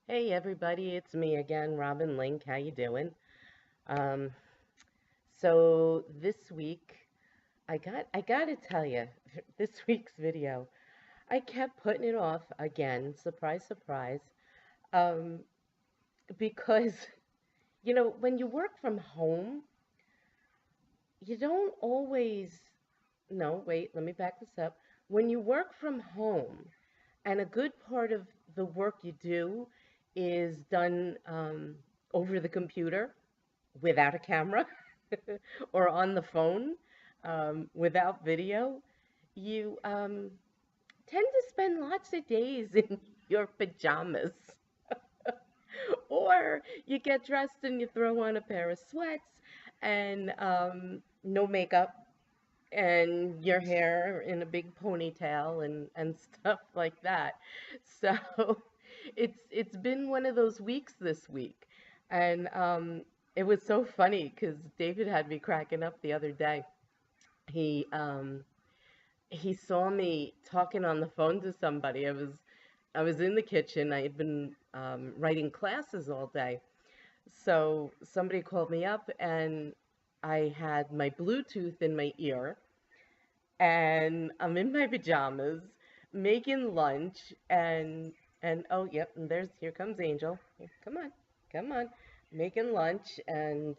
Hey everybody, it's me again, Robin Link. How you doing? Um, so this week, I gotta tell you, this week's video, I kept putting it off again. Surprise, surprise. Um, because when you work from home, you don't always. No, wait, let me back this up. When you work from home, and a good part of the work you do is done over the computer without a camera or on the phone without video, you tend to spend lots of days in your pajamas. Or you get dressed and you throw on a pair of sweats and no makeup and your hair in a big ponytail and stuff like that. So it's been one of those weeks this week. And it was so funny because David had me cracking up the other day. He um he saw me talking on the phone to somebody. I was in the kitchen. I had been writing classes all day. So somebody called me up and I had my Bluetooth in my ear and I'm in my pajamas making lunch and oh yep, and here comes Angel. Come on, come on, making lunch and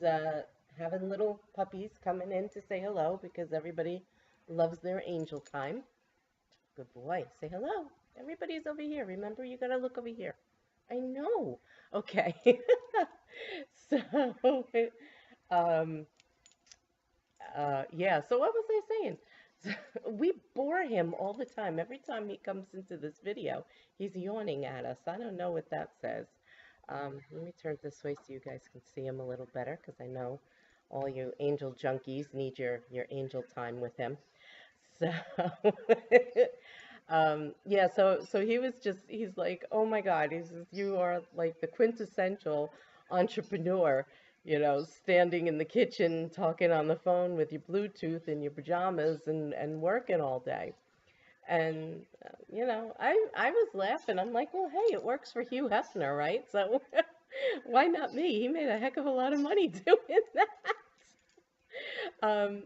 having little puppies coming in to say hello because everybody loves their Angel time. Good boy, say hello. Everybody's over here. Remember, you gotta look over here. I know. Okay. So, um, yeah, so what was I saying? We bore him all the time. Every time he comes into this video, he's yawning at us. I don't know what that says. Let me turn this way so you guys can see him a little better because I know all you angel junkies need your angel time with him. So, yeah, so he's like, oh my God, you are like the quintessential entrepreneur, standing in the kitchen, talking on the phone with your Bluetooth in your pajamas and working all day. And, I was laughing. I'm like, well, hey, it works for Hugh Hefner, right? So why not me? He made a heck of a lot of money doing that. Um,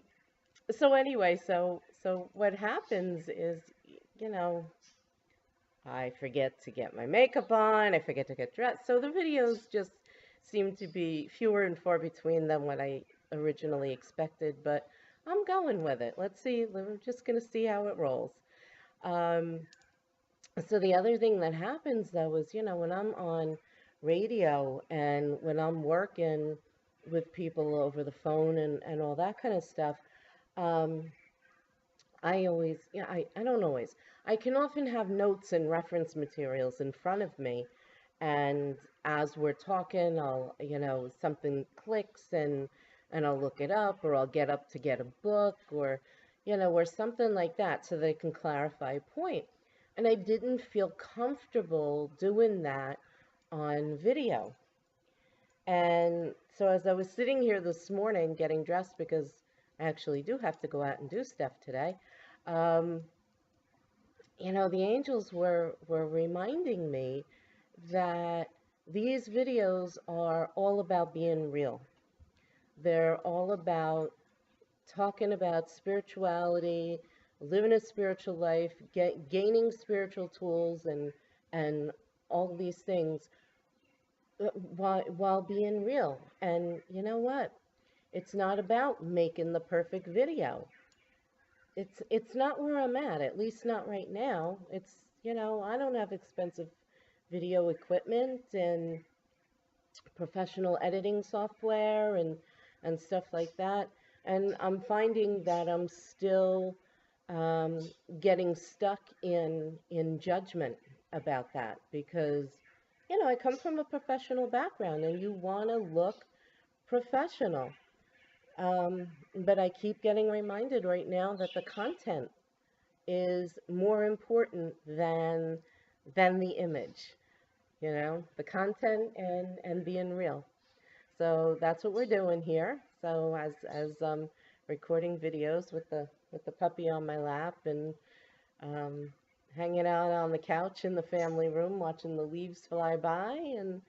so anyway, so what happens is, you know, I forget to get my makeup on, I forget to get dressed. So the videos just seem to be fewer and far between than what I originally expected, but I'm going with it. Let's see, we're just gonna see how it rolls. Um, so the other thing that happens though is, when I'm on radio and when I'm working with people over the phone and all that kind of stuff, um, I always, yeah, I don't always. I can often have notes and reference materials in front of me. And as we're talking, something clicks and I'll look it up or I'll get up to get a book or something like that so that I can clarify a point. And I didn't feel comfortable doing that on video. And so as I was sitting here this morning getting dressed because I actually do have to go out and do stuff today, um, the angels were reminding me that these videos are all about being real. They're all about talking about spirituality, living a spiritual life, gaining spiritual tools and all these things while being real. And you know what? It's not about making the perfect video. It's not where I'm at least not right now. I don't have expensive video equipment and professional editing software and stuff like that. And I'm finding that I'm still um, getting stuck in judgment about that because I come from a professional background and you want to look professional. But I keep getting reminded right now that the content is more important than the image, the content and being real. So that's what we're doing here. So as recording videos with the puppy on my lap and um, hanging out on the couch in the family room, watching the leaves fly by. And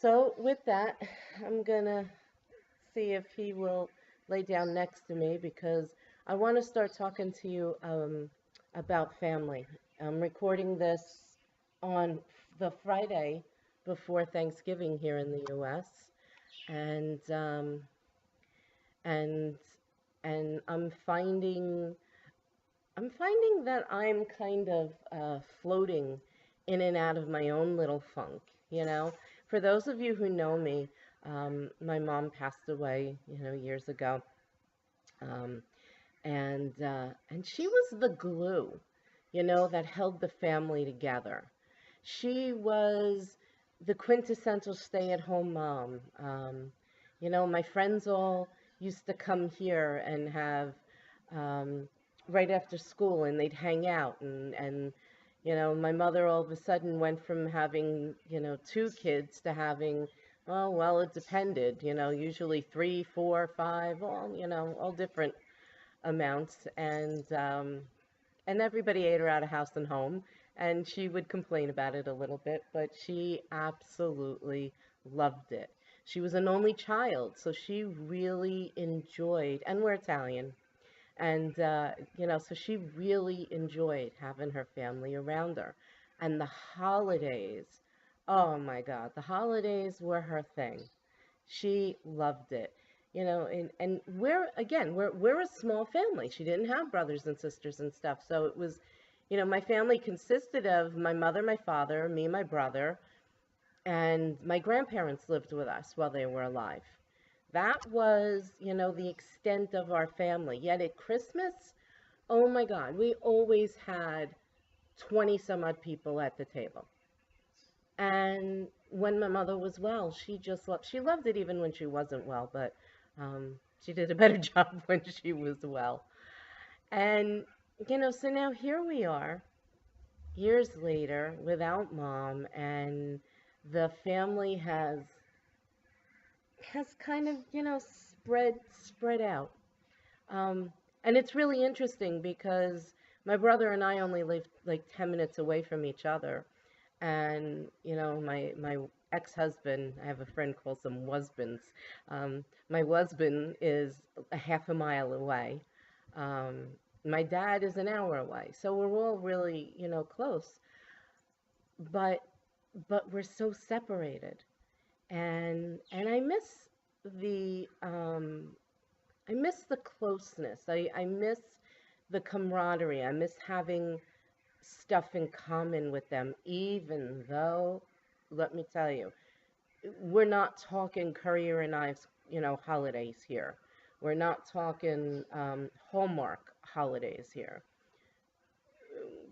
so, with that, I'm gonna see if he will lay down next to me because I want to start talking to you about family. I'm recording this on the Friday before Thanksgiving here in the U.S. and and and I'm finding that I'm kind of floating in and out of my own little funk, you know. For those of you who know me, my mom passed away, years ago, um, and she was the glue, that held the family together. She was the quintessential stay-at-home mom. My friends all used to come here and have right after school, and they'd hang out, and my mother all of a sudden went from having, two kids to having, oh, well, it depended, usually three, four, five, all different amounts, and everybody ate her out of house and home, and she would complain about it a little bit, but she absolutely loved it. She was an only child, so she really enjoyed, and we're Italian, and so she really enjoyed having her family around her. And the holidays, oh my God, the holidays were her thing. She loved it. And we're a small family. She didn't have brothers and sisters and stuff. So it was, my family consisted of my mother, my father, me, my brother, and my grandparents lived with us while they were alive. That was, the extent of our family. Yet at Christmas, oh my God, we always had 20 some odd people at the table. And when my mother was well, she loved it even when she wasn't well, but she did a better job when she was well. And, so now here we are, years later, without mom, and the family has kind of, spread out. Um, and it's really interesting because my brother and I only live like 10 minutes away from each other. And my ex-husband, I have a friend calls them husbands. My husband is a half a mile away. Um, my dad is an hour away, so we're all really close. But we're so separated, and the um, I miss the closeness. I miss the camaraderie. I miss having stuff in common with them, even though, let me tell you, we're not talking Courier and Ives, holidays here. We're not talking Hallmark holidays here.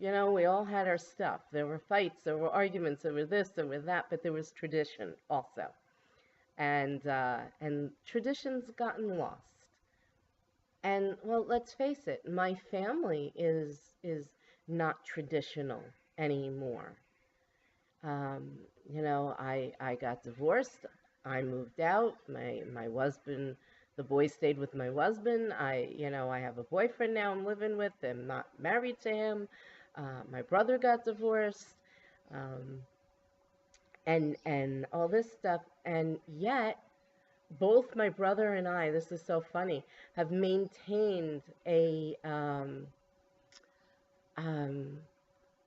We all had our stuff. There were fights, there were arguments, there were this, there were that, but there was tradition also. And tradition's gotten lost. And well, let's face it, my family is not traditional anymore. Um, I got divorced. I moved out. My husband, the boy stayed with my husband. I have a boyfriend now I'm living with. I'm not married to him. My brother got divorced, um, and all this stuff. And yet, both my brother and I, this is so funny, have maintained um,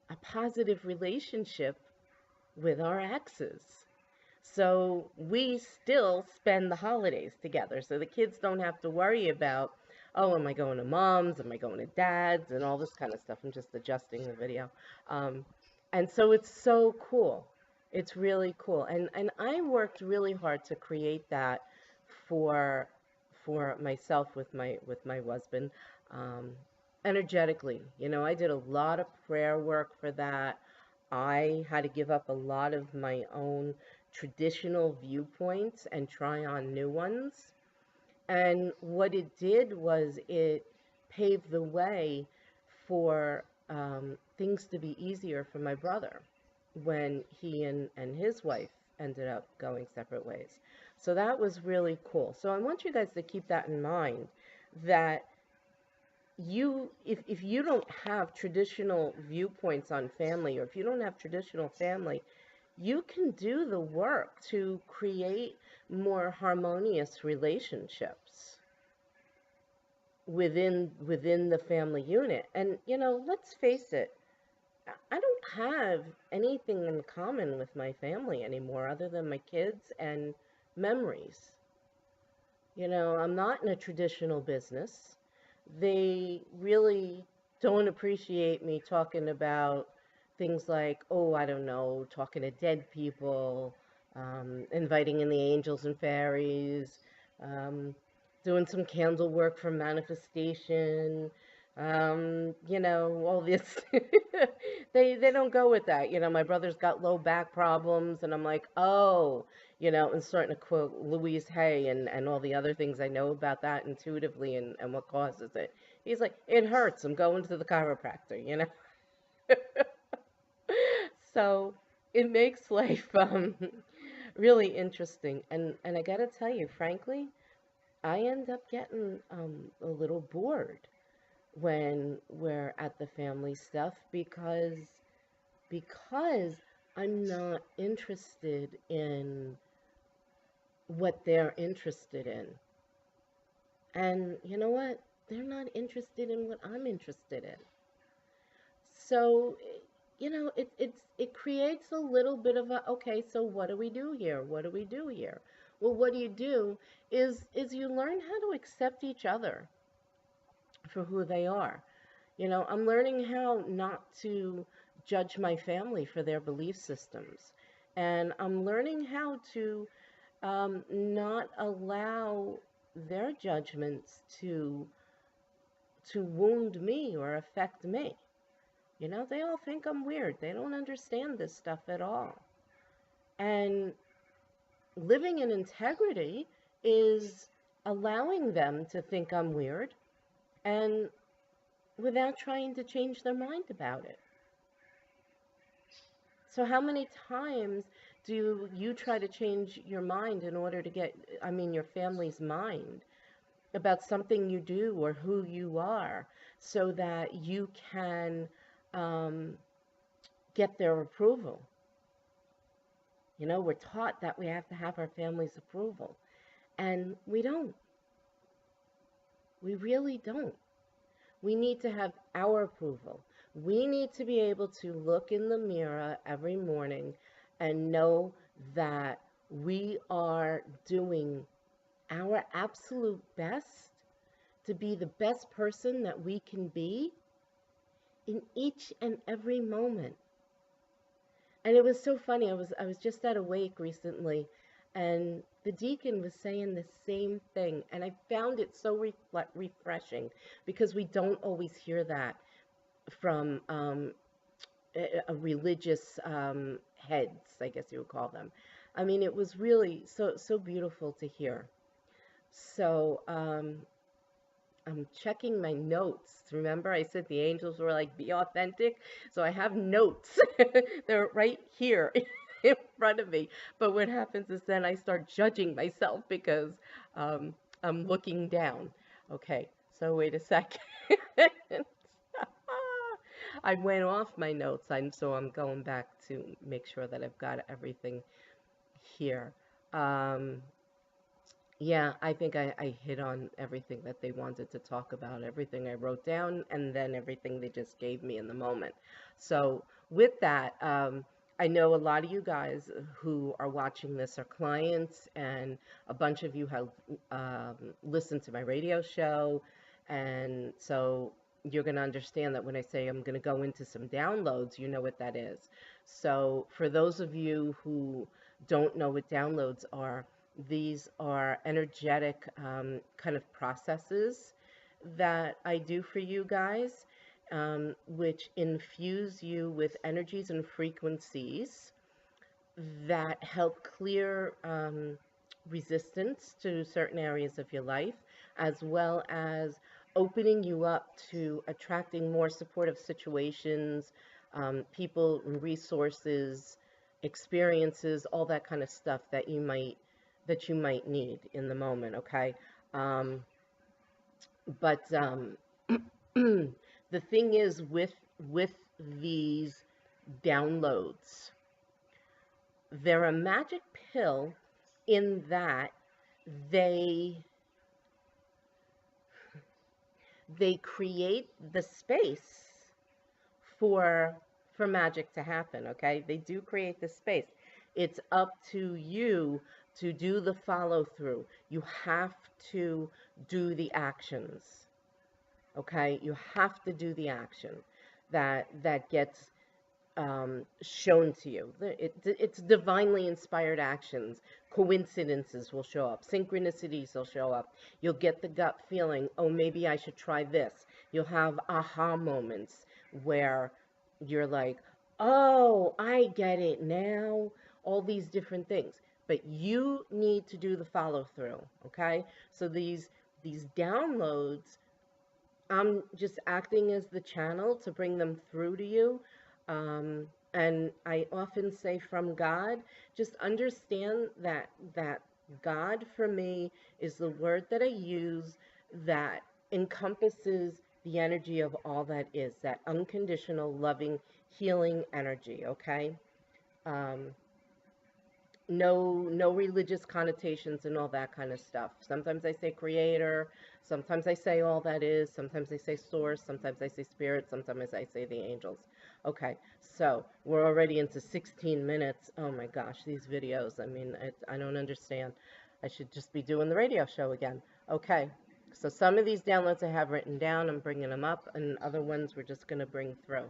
a positive relationship with our exes. So we still spend the holidays together. So the kids don't have to worry about, oh, am I going to mom's? Am I going to dad's? And all this kind of stuff. I'm just adjusting the video. Um, and so it's so cool. It's really cool. And I worked really hard to create that for myself with my husband, um, energetically. I did a lot of prayer work for that. I had to give up a lot of my own traditional viewpoints and try on new ones. And what it did was it paved the way for things to be easier for my brother when he and his wife ended up going separate ways. So that was really cool. So I want you guys to keep that in mind, that if you don't have traditional viewpoints on family, or if you don't have traditional family, you can do the work to create more harmonious relationships within the family unit. And let's face it, I don't have anything in common with my family anymore other than my kids and memories. I'm not in a traditional business. They really don't appreciate me talking about things like, oh, I don't know, talking to dead people, inviting in the angels and fairies, um, doing some candle work for manifestation, all this. They don't go with that. My brother's got low back problems, and I'm like, oh, and starting to quote Louise Hay and all the other things I know about that intuitively, and what causes it. He's like, it hurts. I'm going to the chiropractor. So it makes life really interesting. And I got to tell you, frankly, I end up getting a little bored when we're at the family stuff because I'm not interested in what they're interested in. And you know what? They're not interested in what I'm interested in. So, it creates a little bit of a, okay, so what do we do here? What do we do here? Well, what you do is you learn how to accept each other for who they are. I'm learning how not to judge my family for their belief systems. And I'm learning how to not allow their judgments to wound me or affect me. They all think I'm weird. They don't understand this stuff at all. And living in integrity is allowing them to think I'm weird and without trying to change their mind about it. So how many times do you try to change your mind in order to get, your family's mind about something you do or who you are so that you can get their approval? We're taught that we have to have our family's approval, and we don't. We really don't. We need to have our approval. We need to be able to look in the mirror every morning and know that we are doing our absolute best to be the best person that we can be in each and every moment. And it was so funny. I was just at a wake recently, and the deacon was saying the same thing, and I found it so refreshing because we don't always hear that from a religious heads, I guess you would call them. It was really so beautiful to hear. So I'm checking my notes. Remember, I said the angels were like, be authentic. So I have notes. They're right here in front of me. But what happens is then I start judging myself because I'm looking down. Okay, so wait a second. I went off my notes, so I'm going back to make sure that I've got everything here. Um, yeah, I think I hit on everything that they wanted to talk about, everything I wrote down, and then everything they just gave me in the moment. So, with that, I know a lot of you guys who are watching this are clients, and a bunch of you have listened to my radio show. And so, you're going to understand that when I say I'm going to go into some downloads, you know what that is. So, for those of you who don't know what downloads are, these are energetic kind of processes that I do for you guys, which infuse you with energies and frequencies that help clear resistance to certain areas of your life, as well as opening you up to attracting more supportive situations, people, resources, experiences, all that kind of stuff that you might need in the moment, okay? But The thing is with these downloads, they're a magic pill in that they they create the space for magic to happen, okay? They do create the space. It's up to you to do the follow through. You have to do the actions, okay? You have to do the action that gets shown to you. It's divinely inspired actions. Coincidences will show up. Synchronicities will show up. You'll get the gut feeling, oh, maybe I should try this. You'll have aha moments where you're like, oh, I get it now. All these different things. But you need to do the follow through, okay? So these downloads, I'm just acting as the channel to bring them through to you. And I often say from God, just understand that God for me is the word that I use that encompasses the energy of all that is, that unconditional, loving, healing energy, okay? Um, no religious connotations and all that kind of stuff. Sometimes I say creator, sometimes I say all that is, sometimes I say source, sometimes I say spirit, sometimes I say the angels. Okay, so we're already into 16 minutes. Oh my gosh, these videos, I mean, I don't understand. I should just be doing the radio show again. Okay, so some of these downloads I have written down, I'm bringing them up, and other ones we're just going to bring through.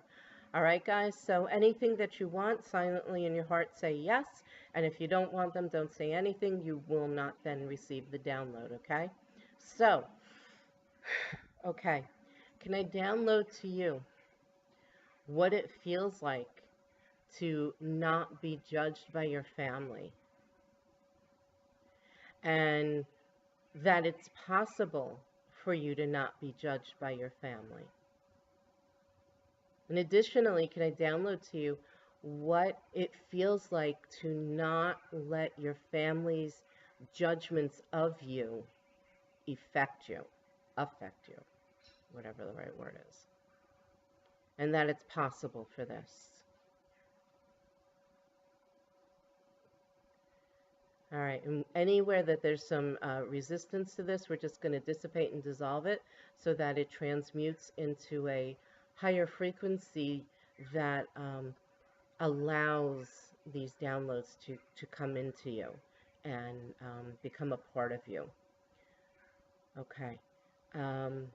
All right, guys, so anything that you want, silently in your heart say yes. And if you don't want them, don't say anything. You will not then receive the download, okay? So, okay, can I download to you what it feels like to not be judged by your family? And that it's possible for you to not be judged by your family. And additionally, can I download to you what it feels like to not let your family's judgments of you affect you, whatever the right word is, and that it's possible for this. All right, and anywhere that there's some resistance to this, we're just going to dissipate and dissolve it so that it transmutes into a higher frequency that allows these downloads to come into you and become a part of you. Okay. And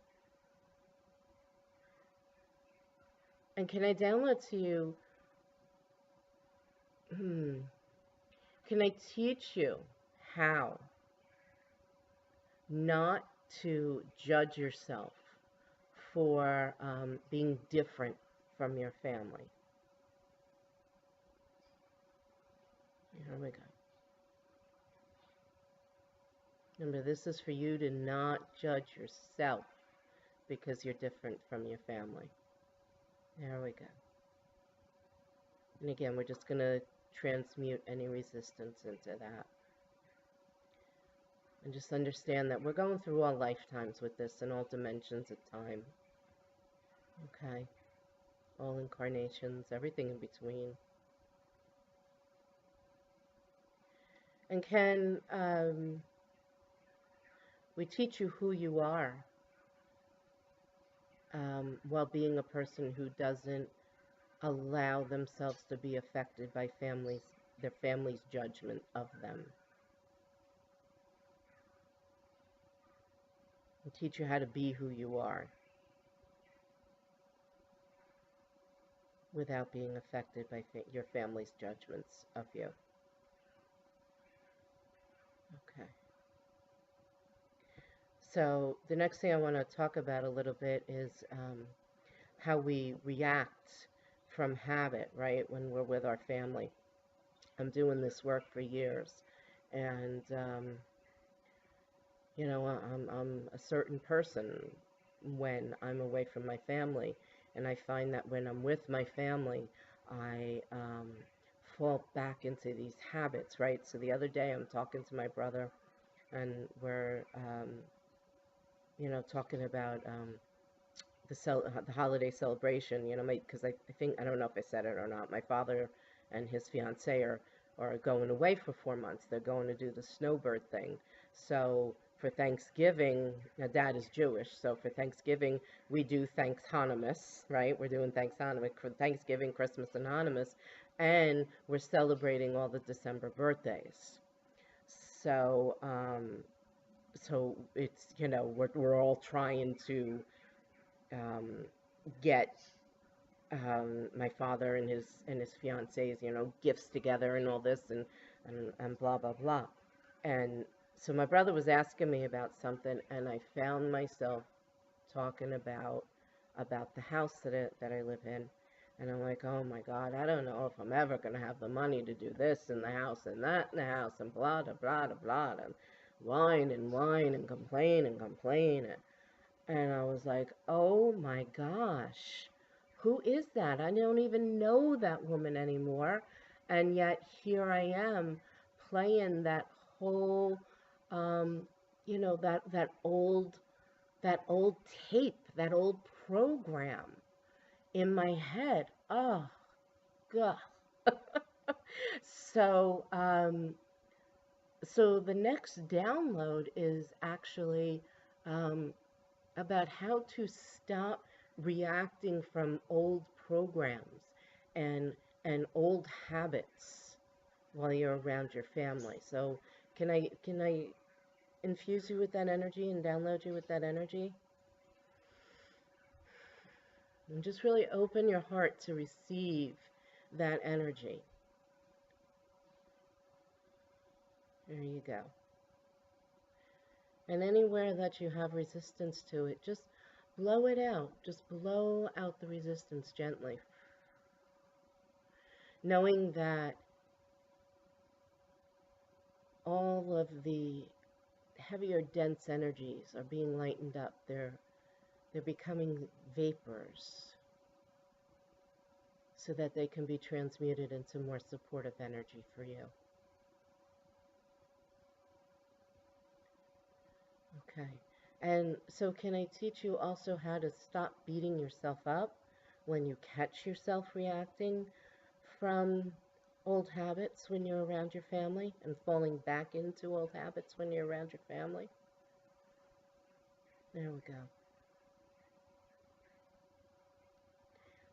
can I download to you, can I teach you how not to judge yourself for being different from your family? Here we go. Remember, this is for you to not judge yourself because you're different from your family. There we go. And again, we're just going to transmute any resistance into that. And just understand that we're going through all lifetimes with this and all dimensions of time. Okay? All incarnations, everything in between. And can we teach you who you are while being a person who doesn't allow themselves to be affected by their family's judgment of them. And teach you how to be who you are without being affected by your family's judgments of you. Okay. So the next thing I want to talk about a little bit is how we react from habit, right, when we're with our family. I'm doing this work for years, and you know, I'm a certain person when I'm away from my family, and I find that when I'm with my family, I fall back into these habits, right? So the other day I'm talking to my brother, and we're, you know, talking about the holiday celebration. You know, because I think, I don't know if I said it or not. My father and his fiance are going away for 4 months. They're going to do the snowbird thing. So for Thanksgiving, now Dad is Jewish, so for Thanksgiving we do Thanks Hanumas, right? We're doing Thanks Hanumas for Thanksgiving, Christmas, and Hanumas, and we're celebrating all the December birthdays. So, so it's, you know, we're all trying to um, get my father and his fiance's, you know, gifts together and all this, and blah blah blah. And so my brother was asking me about something, and I found myself talking about the house that I live in. And I'm like, oh my God, I don't know if I'm ever gonna have the money to do this in the house and that in the house and blah blah blah blah blah, and whine and complain and complain. And I was like, oh my gosh, who is that? I don't even know that woman anymore. And yet here I am playing that whole, um, you know, that old tape, that old program in my head. Oh, God. So, so the next download is actually um, about how to stop reacting from old programs and old habits while you're around your family. So can I infuse you with that energy and download you with that energy? And just really open your heart to receive that energy. There you go. And anywhere that you have resistance to it, just blow it out. Just blow out the resistance gently. Knowing that all of the heavier, dense energies are being lightened up. They're becoming vapors so that they can be transmuted into more supportive energy for you. Okay. And so can I teach you also how to stop beating yourself up when you catch yourself reacting from old habits when you're around your family and falling back into old habits when you're around your family? There we go.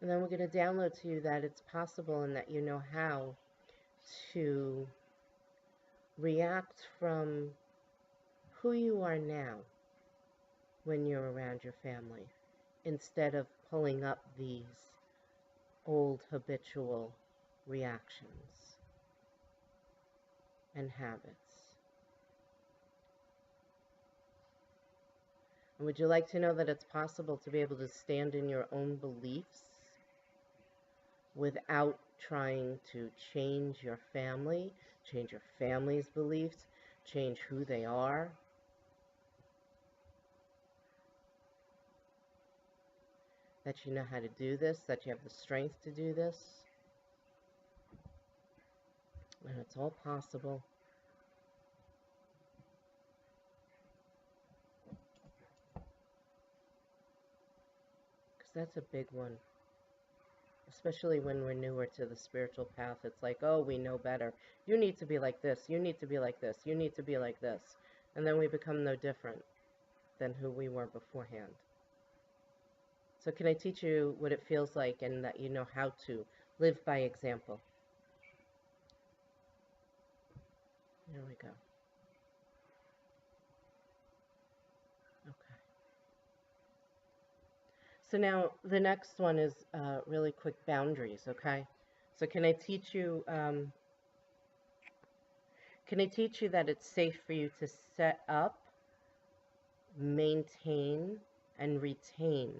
And then we're going to download to you that it's possible and that you know how to react from who you are now when you're around your family instead of pulling up these old habitual reactions and habits. And would you like to know that it's possible to be able to stand in your own beliefs without trying to change your family, change your family's beliefs, change who they are? That you know how to do this, that you have the strength to do this, and it's all possible. Because that's a big one. Especially when we're newer to the spiritual path, it's like, oh, we know better. You need to be like this. You need to be like this. You need to be like this. And then we become no different than who we were beforehand. So can I teach you what it feels like and that you know how to live by example? There we go. Okay. So now the next one is really quick boundaries, okay? So can I teach you that it's safe for you to set up, maintain, and retain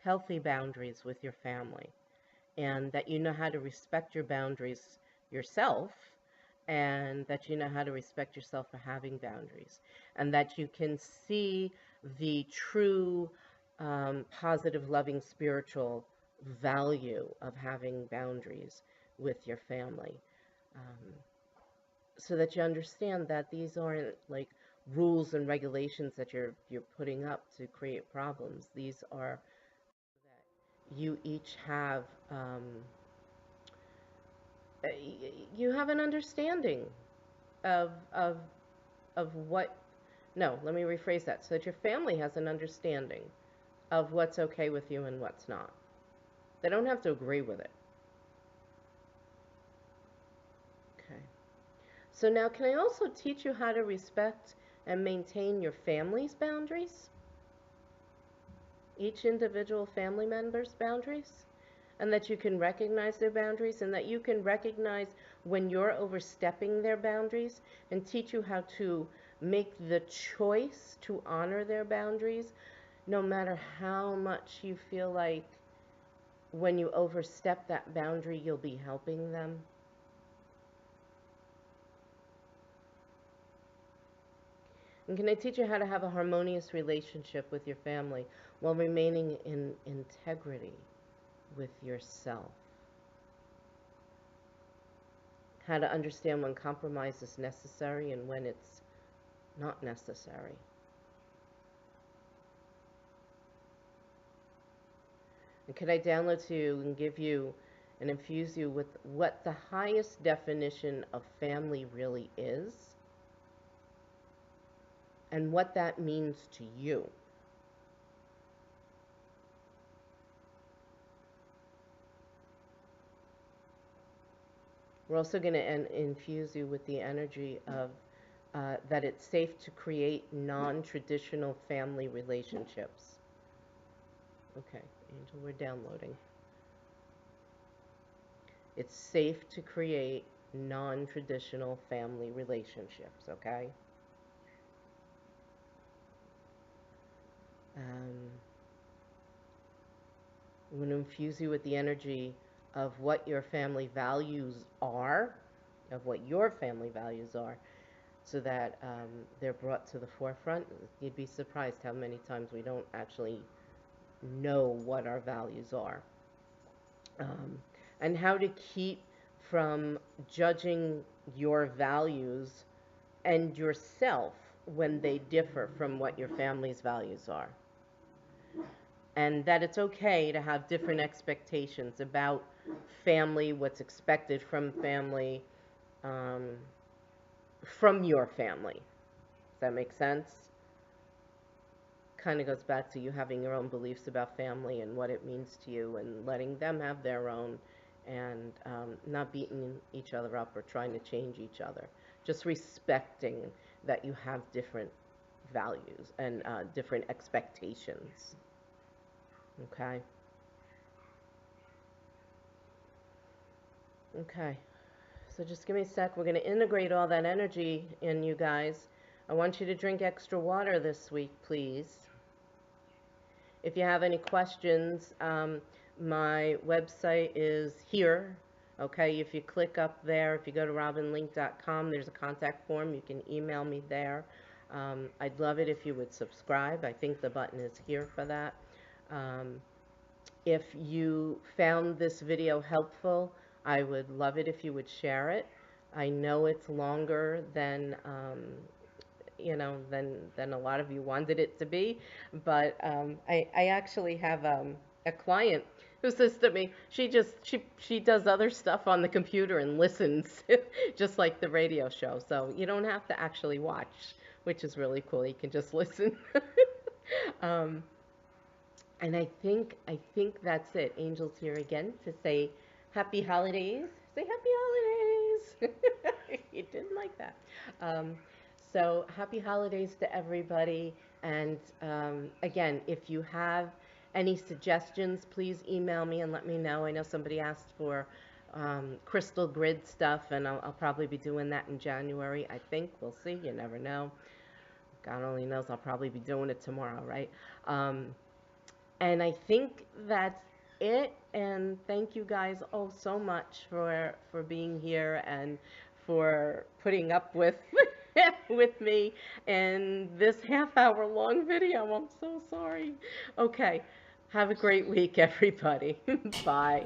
healthy boundaries with your family, and that you know how to respect your boundaries yourself, and that you know how to respect yourself for having boundaries, and that you can see the true positive, loving, spiritual value of having boundaries with your family. Um, so that you understand that these aren't like rules and regulations that you're putting up to create problems. These are you each have you have an understanding of of of what, no, let me rephrase that, so that your family has an understanding of what's okay with you and what's not. They don't have to agree with it. Okay. So now, can I also teach you how to respect and maintain your family's boundaries? Each individual family member's boundaries? And that you can recognize their boundaries, and that you can recognize when you're overstepping their boundaries, and teach you how to make the choice to honor their boundaries, no matter how much you feel like when you overstep that boundary, you'll be helping them. And can I teach you how to have a harmonious relationship with your family while remaining in integrity with yourself? How to understand when compromise is necessary and when it's not necessary. And can I download to you and give you and infuse you with what the highest definition of family really is and what that means to you? We're also going to infuse you with the energy of that it's safe to create non-traditional family relationships. Okay, Angel, we're downloading. It's safe to create non-traditional family relationships, okay? I'm going to infuse you with the energy of what your family values are, of what your family values are, so that they're brought to the forefront. You'd be surprised how many times we don't actually know what our values are. And how to keep from judging your values and yourself when they differ from what your family's values are. And that it's okay to have different expectations about family, what's expected from family, from your family. Does that make sense? Kind of goes back to you having your own beliefs about family and what it means to you, and letting them have their own, and not beating each other up or trying to change each other. Just respecting that you have different values and different expectations. Okay? Okay. So just give me a sec. We're going to integrate all that energy in you guys. I want you to drink extra water this week, please. If you have any questions, my website is here. Okay, if you click up there, if you go to robinlink.com, there's a contact form. You can email me there. I'd love it if you would subscribe. I think the button is here for that. If you found this video helpful, I would love it if you would share it. I know it's longer than than a lot of you wanted it to be, but I actually have a client who says to me, she does other stuff on the computer and listens, just like the radio show. So you don't have to actually watch, which is really cool. You can just listen. And I think that's it. Angel's here again to say happy holidays. Say happy holidays. You didn't like that. So happy holidays to everybody. And again, if you have any suggestions, please email me and let me know. I know somebody asked for crystal grid stuff, and I'll probably be doing that in January. I think. We'll see. You never know. God only knows. I'll probably be doing it tomorrow, right? And I think that's it. And thank you guys oh so much for being here and for putting up with with me in this half-hour long video. I'm so sorry. Okay. Have a great week, everybody. Bye.